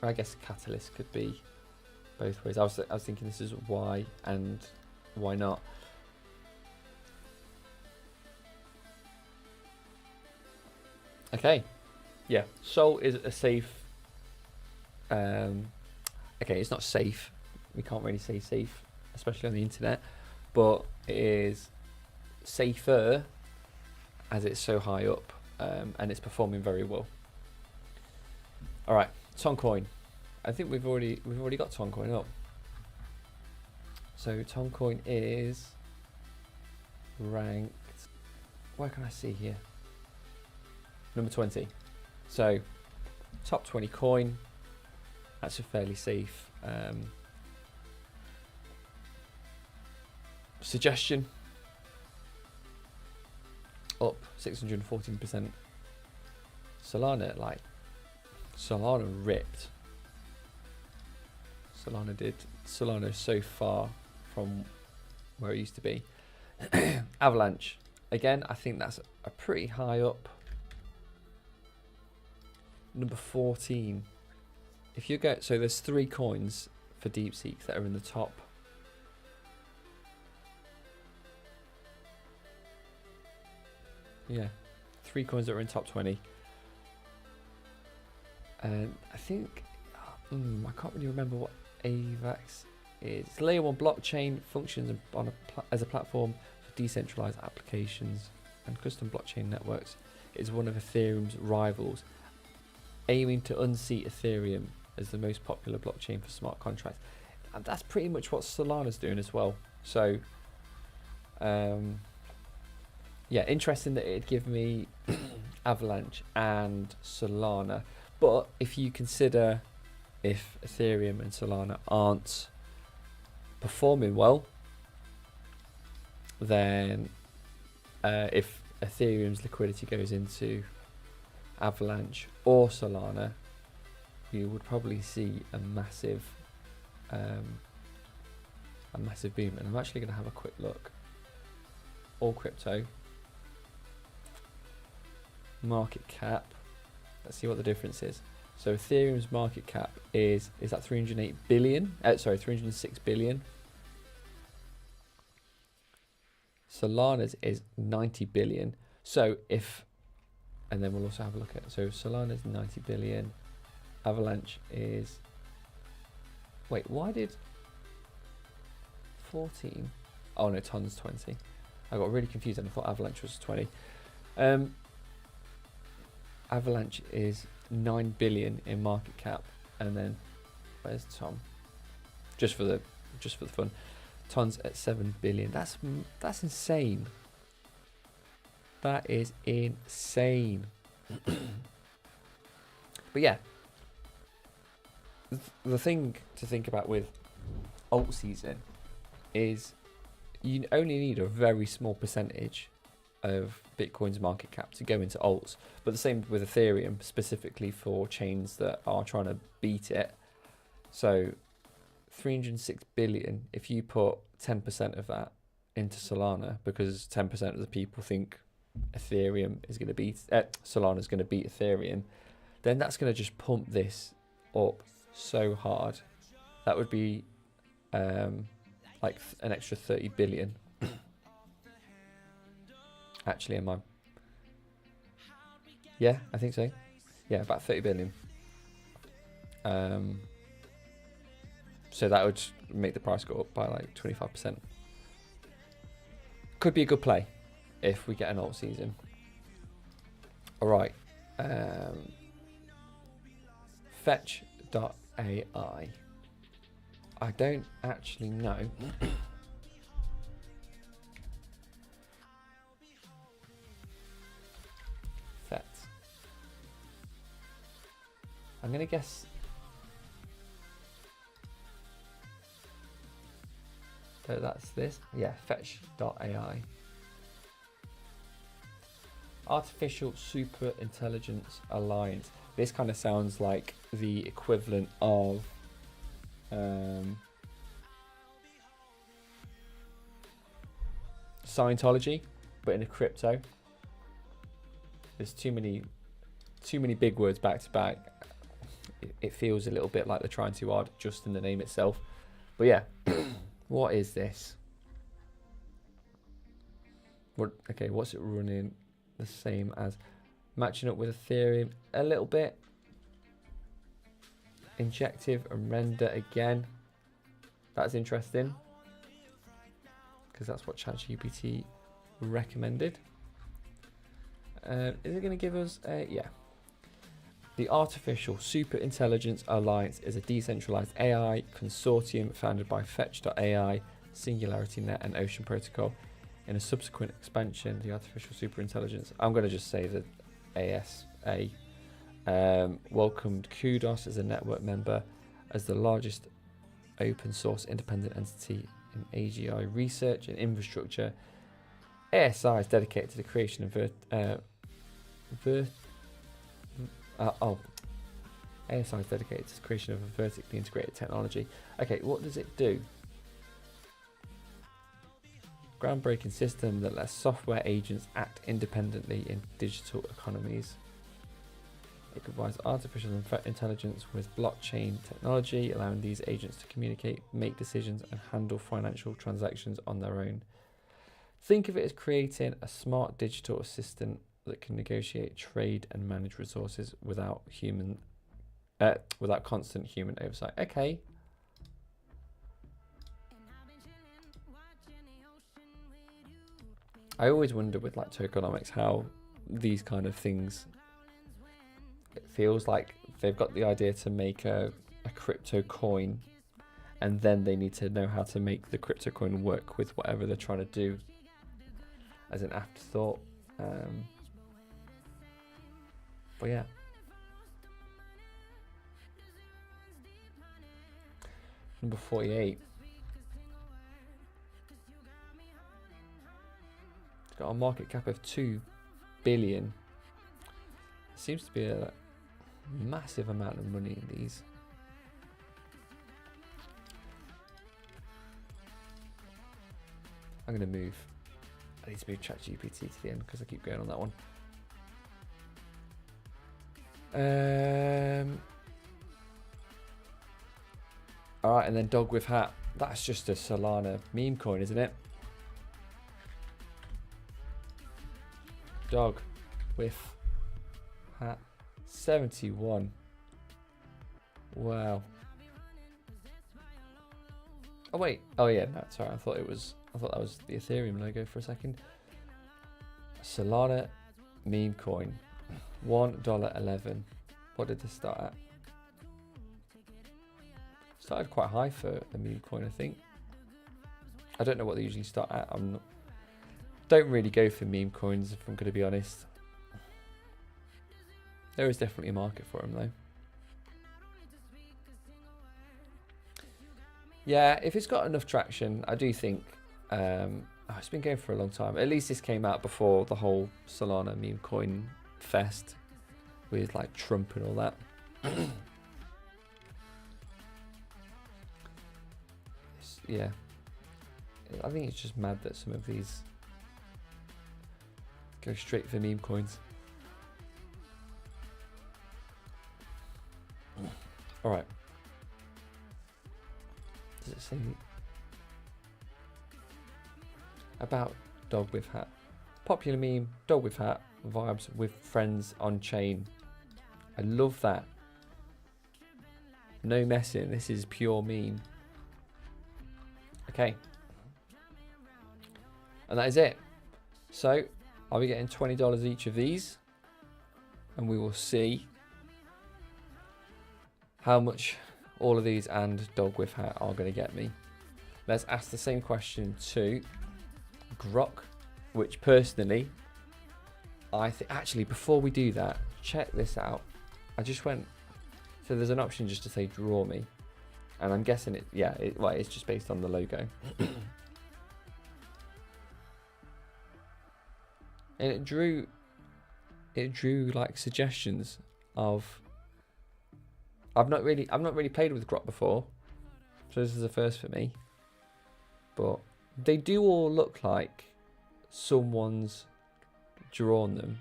B: I guess catalyst could be both ways. I was thinking this is why and why not. Okay, yeah. Sol is a safe. Okay, it's not safe. We can't really say safe, especially on the internet, but it is safer as it's so high up and it's performing very well. All right, Toncoin. I think we've already got Toncoin up. So Toncoin is ranked. Where can I see here? Number 20. So top 20 coin. That's a fairly safe. Suggestion up 614%. Solana, like Solana ripped. Solana is so far from where it used to be. Avalanche, again, I think that's a pretty high up. Number 14. If you go, so there's 3 coins for DeepSeek that are in the top. Yeah, 3 coins that are in top 20. And I think, I can't really remember what AVAX is. It's layer 1 blockchain, functions on as a platform for decentralized applications and custom blockchain networks. It is one of Ethereum's rivals, aiming to unseat Ethereum as the most popular blockchain for smart contracts. And that's pretty much what Solana's doing as well. So, yeah, interesting that it'd give me Avalanche and Solana. But if you consider if Ethereum and Solana aren't performing well, then if Ethereum's liquidity goes into Avalanche or Solana, you would probably see a massive boom. And I'm actually going to have a quick look all crypto. Market cap. Let's see what the difference is. So Ethereum's market cap is that 308 billion? Sorry, 306 billion. Solana's is 90 billion. So if, and then we'll also have a look at, so Solana's 90 billion. Avalanche is, wait, why did 14? Oh no, tons 20. I got really confused and I thought Avalanche was 20. Avalanche is 9 billion in market cap, and then where's Tom? Just for the fun, Tons at 7 billion. That's insane. That is insane. But yeah, the thing to think about with alt season is you only need a very small percentage of Bitcoin's market cap to go into alts. But the same with Ethereum, specifically for chains that are trying to beat it. So 306 billion, if you put 10% of that into Solana, because 10% of the people think Ethereum is going to beat, Solana is going to beat Ethereum, then that's going to just pump this up so hard. That would be like an extra 30 billion. Actually, am I? Yeah, I think so. Yeah, about 30 billion. So that would make the price go up by like 25%. Could be a good play if we get an alt season. All right. Fetch.ai. I don't actually know. Fet. I'm going to guess. So that's this. Yeah, fetch.ai. Artificial Super Intelligence Alliance. This kind of sounds like the equivalent of Scientology, but in a crypto. There's too many big words back to back. It feels a little bit like they're trying too hard just in the name itself. But yeah, what is this? Okay, what's it running the same as? Matching up with Ethereum a little bit. Injective and render again. That's interesting, because that's what ChatGPT recommended. Is it going to give us a, yeah. The Artificial Super Intelligence Alliance is a decentralized AI consortium founded by Fetch.ai, SingularityNet and Ocean Protocol. In a subsequent expansion, the Artificial Super Intelligence, I'm going to just say that ASA, welcomed Kudos as a network member as the largest open source independent entity in AGI research and infrastructure. ASI is dedicated to the creation of ASI is dedicated to the creation of a vertically integrated technology. Okay, what does it do? Groundbreaking system that lets software agents act independently in digital economies. It combines artificial intelligence with blockchain technology, allowing these agents to communicate, make decisions, and handle financial transactions on their own. Think of it as creating a smart digital assistant that can negotiate, trade, and manage resources without constant human oversight. Okay. I always wonder with like tokenomics how these kind of things, it feels like they've got the idea to make a crypto coin, and then they need to know how to make the crypto coin work with whatever they're trying to do as an afterthought. But yeah. Number 48. It's got a market cap of 2 billion. Seems to be a massive amount of money in these. I'm going to move I need to move ChatGPT to the end because I keep going on that one. Alright, and then dog with hat. That's just a Solana meme coin, isn't it? Dog with hat. 71. Wow. Oh wait. Oh yeah, no, sorry. I thought that was the Ethereum logo for a second. Solana meme coin. $1.11. What did this start at? Started quite high for a meme coin, I think. I don't know what they usually start at. Don't really go for meme coins, if I'm going to be honest. There is definitely a market for them though. Yeah, if it's got enough traction, I do think it's been going for a long time. At least this came out before the whole Solana meme coin fest with like Trump and all that. Yeah, I think it's just mad that some of these go straight for meme coins. All right. Does it say about dog with hat? Popular meme, dog with hat, vibes with friends on chain. I love that. No messing, this is pure meme. Okay. And that is it. So, I'll be getting $20 each of these. And we will see how much all of these and dog with hat are going to get me. Let's ask the same question to Grok, which personally, I think, actually, before we do that, check this out. I just went, so there's an option just to say draw me. And I'm guessing it, yeah, it's just based on the logo. And it drew like suggestions of, I've not really played with Grok before, so this is the first for me. But they do all look like someone's drawn them,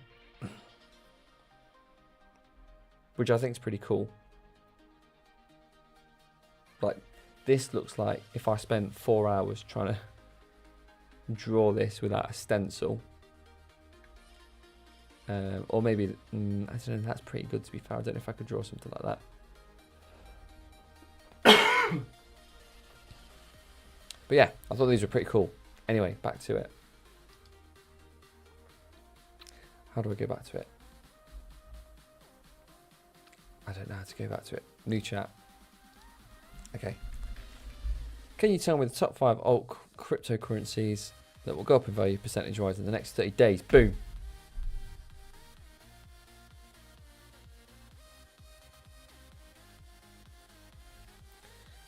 B: which I think is pretty cool. Like, this looks like if I spent 4 hours trying to draw this without a stencil. Or maybe, I don't know, that's pretty good to be fair. I don't know if I could draw something like that. But yeah, I thought these were pretty cool. Anyway, back to it. How do I go back to it? I don't know how to go back to it. New chat. Okay. Can you tell me the top 5 alt cryptocurrencies that will go up in value percentage-wise in the next 30 days? Boom.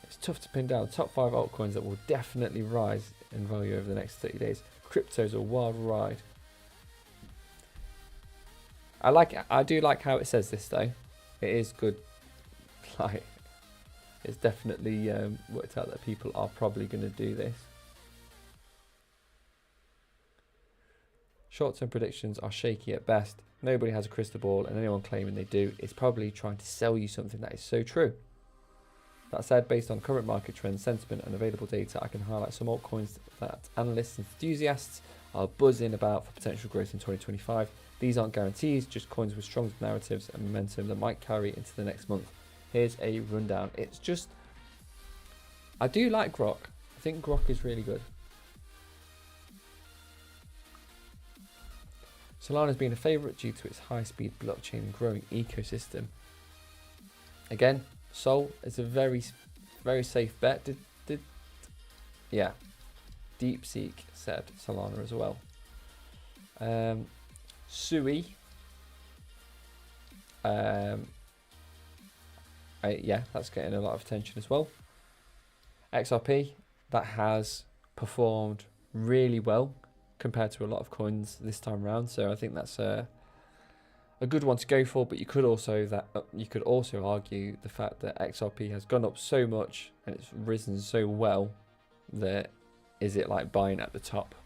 B: It's tough to pin down. Top 5 altcoins that will definitely rise in value over the next 30 days. Crypto's a wild ride. I do like how it says this though. It is good. Like, it's definitely worked out that people are probably going to do this. Short-term predictions are shaky at best. Nobody has a crystal ball, and anyone claiming they do is probably trying to sell you something that is so true. That said, based on current market trends, sentiment, and available data, I can highlight some altcoins that analysts and enthusiasts are buzzing about for potential growth in 2025. These aren't guarantees, just coins with strong narratives and momentum that might carry into the next month. Here's a rundown. It's just, I do like Grok. I think Grok is really good. Solana has been a favourite due to its high-speed blockchain and growing ecosystem. Again, Sol is a very, very safe bet. Yeah, DeepSeek said Solana as well. Sui. Yeah, that's getting a lot of attention as well. XRP, that has performed really well compared to a lot of coins this time around. So I think that's a good one to go for. But you could also argue the fact that XRP has gone up so much and it's risen so well that is it like buying at the top?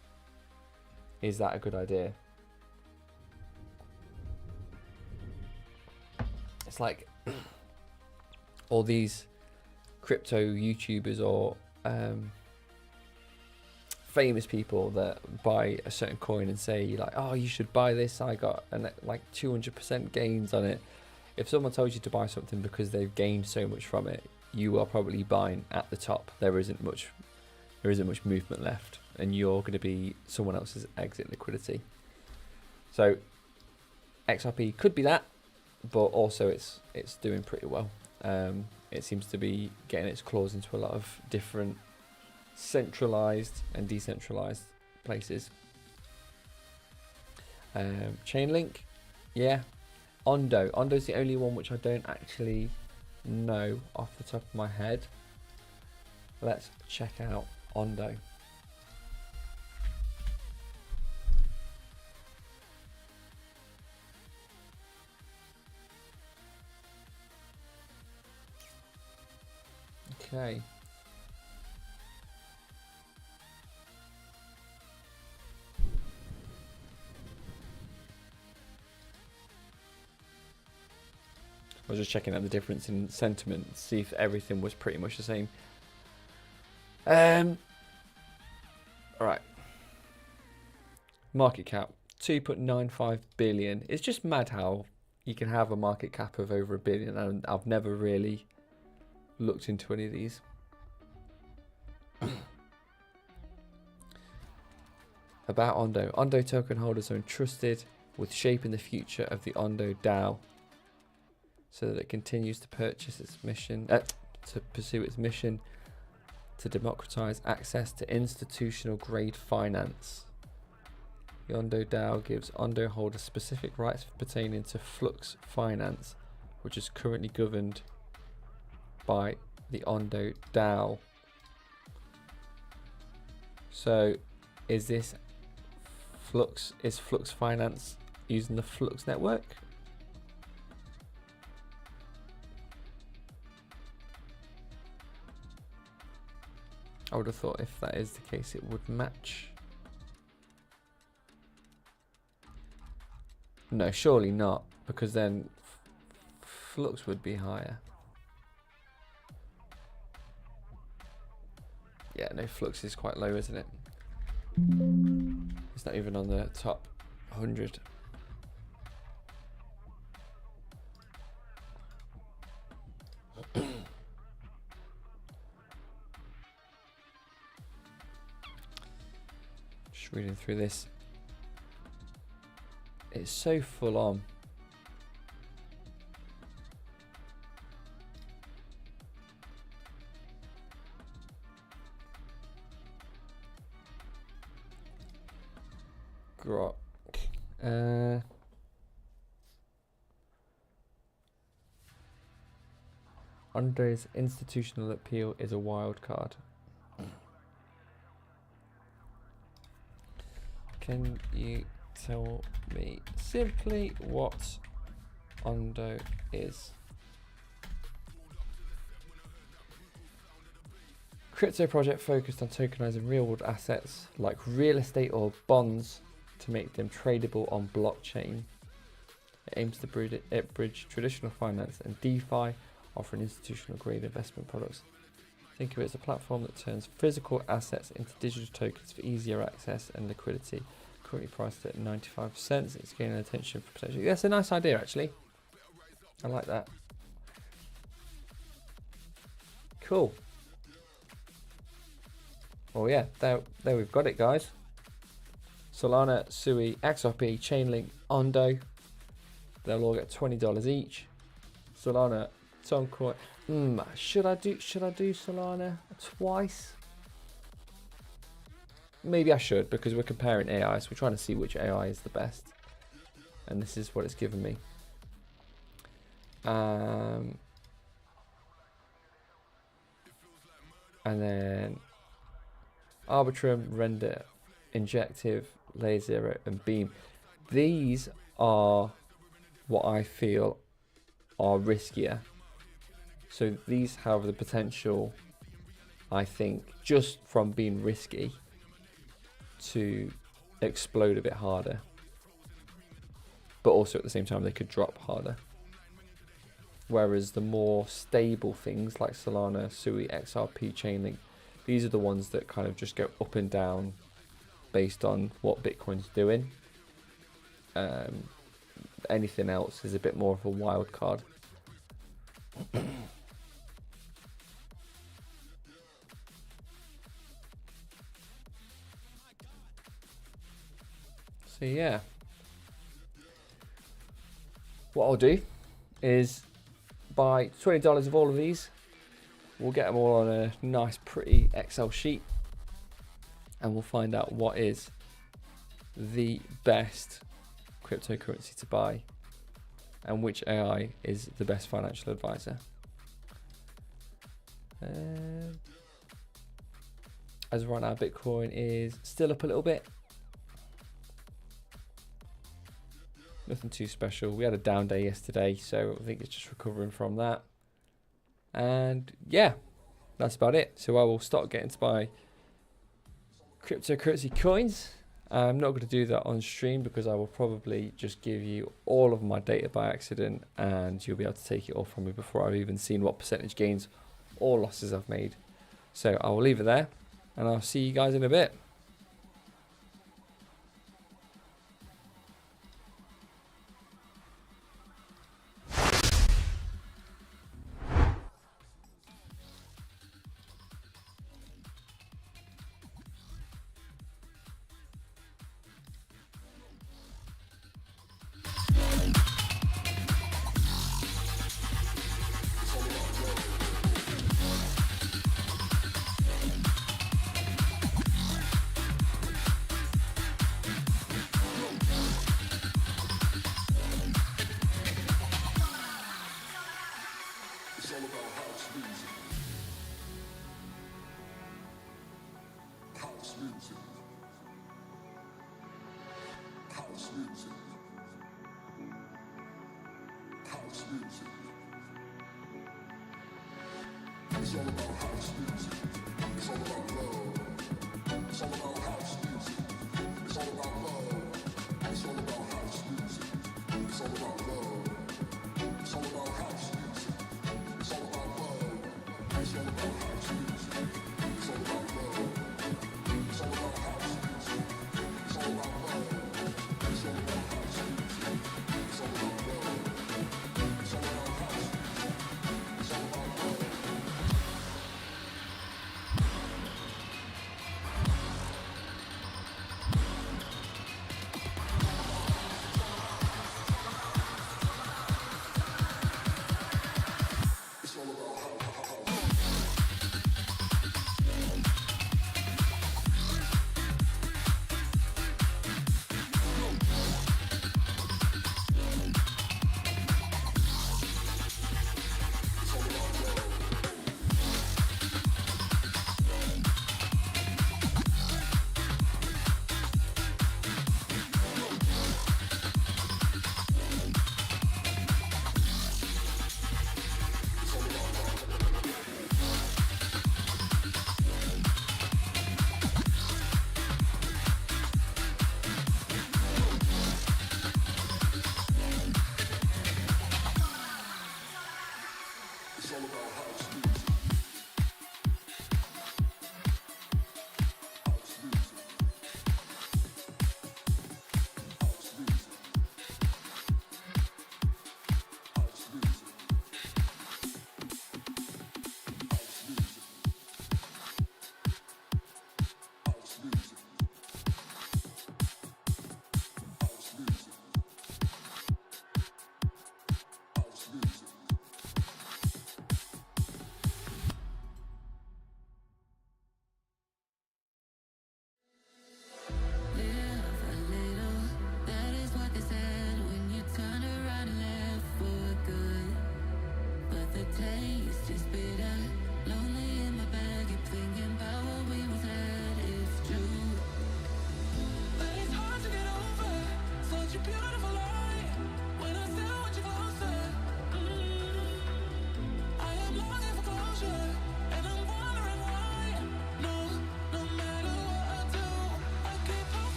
B: is that a good idea? It's like all these crypto YouTubers or famous people that buy a certain coin and say like, oh, you should buy this, I got like 200% gains on it. If someone tells you to buy something because they've gained so much from it, you are probably buying at the top. There isn't much movement left, and you're going to be someone else's exit liquidity. So XRP could be that, but also it's doing pretty well. It seems to be getting its claws into a lot of different centralized and decentralized places. Chainlink, yeah. Ondo's the only one which I don't actually know off the top of my head. Let's check out Ondo. Okay. I was just checking out the difference in sentiment, see if everything was pretty much the same. All right. Market cap 2.95 billion. It's just mad how you can have a market cap of over $1 billion, and I've never really looked into any of these. About Ondo. Ondo token holders are entrusted with shaping the future of the Ondo DAO, so that it continues to pursue its mission to democratize access to institutional grade finance. The Ondo DAO gives Ondo holders specific rights pertaining to Flux Finance, which is currently governed by the Ondo DAO. So is this Flux? Is Flux Finance using the Flux network? I would have thought if that is the case, it would match. No, surely not, because then Flux would be higher. Yeah, no, Flux is quite low, isn't it? It's not even on the top 100. Just reading through this. It's so full on. Grok. Ondo's institutional appeal is a wild card. Can you tell me simply what Ondo is? Crypto project focused on tokenizing real world assets like real estate or bonds to make them tradable on blockchain. It aims to bridge traditional finance and DeFi, offering institutional grade investment products. Think of it as a platform that turns physical assets into digital tokens for easier access and liquidity. Currently priced at 95 cents. It's gaining attention for potential. That's a nice idea, actually. I like that. Cool. Oh yeah, there we've got it, guys. Solana, Sui, XRP, Chainlink, Ondo. They'll all get $20 each. Solana, Toncoin. Should I do Solana twice? Maybe I should, because we're comparing AIs. We're trying to see which AI is the best, and this is what it's given me. And then Arbitrum, Render, Injective, Layer Zero, and Beam. These are what I feel are riskier. So these have the potential, I think, just from being risky, to explode a bit harder. But also at the same time, they could drop harder. Whereas the more stable things like Solana, Sui, XRP, Chainlink, these are the ones that kind of just go up and down based on what Bitcoin's doing. Anything else is a bit more of a wild card. So yeah, what I'll do is buy $20 of all of these. We'll get them all on a nice pretty Excel sheet, and we'll find out what is the best cryptocurrency to buy and which AI is the best financial advisor. As of right now, Bitcoin is still up a little bit. Nothing too special. We had a down day yesterday, so I think it's just recovering from that. And yeah, that's about it. So I will start getting to buy cryptocurrency coins. I'm not going to do that on stream because I will probably just give you all of my data by accident, and you'll be able to take it all from me before I've even seen what percentage gains or losses I've made. So I will leave it there, and I'll see you guys in a bit.